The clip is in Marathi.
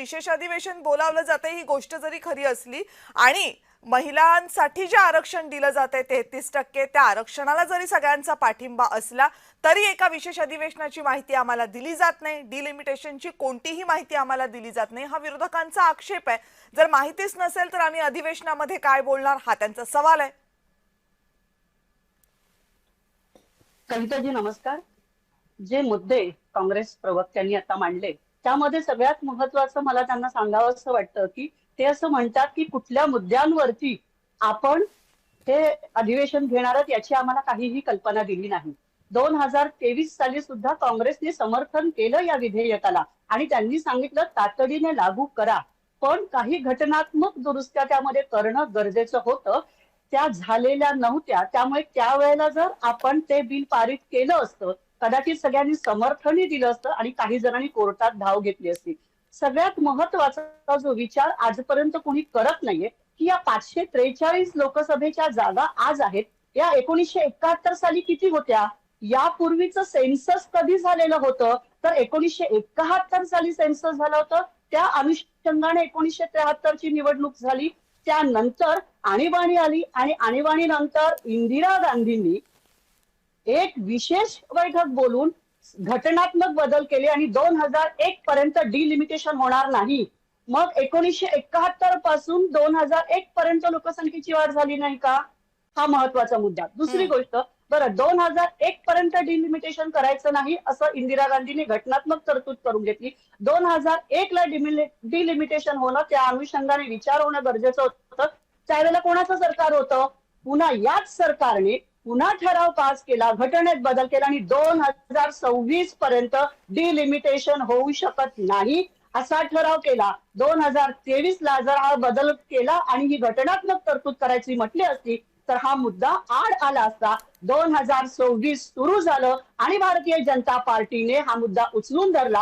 विशेष अधिवेशन बोलावलं जातंय ही गोष्ट जरी खरी असली आणि महिलांसाठी जे आरक्षण दिलं जातंय 33%, त्या आरक्षणाला जरी सगळ्यांचा पाठिंबा असला तरी एका विशेष अधिवेशनाची माहिती आम्हाला दिली जात नाही, डिलिमिटेशनची कोणतीही माहिती आम्हाला दिली जात नाही, हा विरोधकांचा आक्षेप आहे। जर माहितीच नसेल तर आम्ही अधिवेशनामध्ये काय बोलणार, हा त्यांचा सवाल आहे। कविताजी नमस्कार। जे मुद्दे काँग्रेस प्रवक्त्यांनी आता मांडले त्यामध्ये सगळ्यात महत्त्वाचं मला त्यांना सांगावं असं वाटतं की ते असं म्हणतात की कुठल्या मुद्द्यांवरती आपण हे अधिवेशन घेणार आहोत याची आम्हाला काहीही कल्पना दिली नाही। 2023 साली सुद्धा काँग्रेसने समर्थन केलं या विधेयकाला आणि त्यांनी सांगितलं तातडीने लागू करा, पण काही घटनात्मक दुरुस्त्या त्यामध्ये करणं गरजेचं होतं, त्या झालेल्या नव्हत्या। त्यामुळे त्यावेळेला जर आपण ते बिल पारित केलं असतं कदाचित सगळ्यांनी समर्थनही दिलं असतं आणि काही जणांनी कोर्टात धाव घेतली असती। सगळ्यात महत्त्वाचा जो विचार आजपर्यंत कोणी करत नाहीये की या 543 लोकसभेच्या जागा आज आहेत, या 1971 साली किती होत्या, यापूर्वीचं सेन्सस कधी झालेलं होतं तर 1971 साली सेन्सस झालं होतं, त्या अनुषंगाने 1973 ची निवडणूक झाली। त्यानंतर आणीबाणी आली आणि आणीबाणीनंतर इंदिरा गांधींनी एक विशेष बैठक बोलून घटनात्मक बदल केले आणि 2001 पर्यंत डिलिमिटेशन होणार नाही। मग 1971 पासून 2001 पर्यंत लोकसंख्येची वाढ झाली नाही का, हा महत्वाचा मुद्दा। दुसरी गोष्ट, बरं 2001 पर्यंत डिलिमिटेशन करायचं नाही असं इंदिरा गांधींनी घटनात्मक तरतूद करून घेतली। 2001 ला डिलिमिटेशन होणं त्या अनुषंगाने विचार होणं गरजेचं होतं। त्यावेळेला कोणाचं सरकार होतं, पुन्हा याच सरकारने पुन्हा ठराव पास केला, घटनेत बदल केला आणि 2026 पर्यंत डिलिमिटेशन होऊ शकत नाही असा ठराव केला। 2023 ला जर हा बदल केला आणि ही घटनात्मक तरतूद करायची म्हटली असती तर हा मुद्दा आड आला असता। 2026 सुरू झालं आणि भारतीय जनता पार्टीने हा मुद्दा उचलून धरला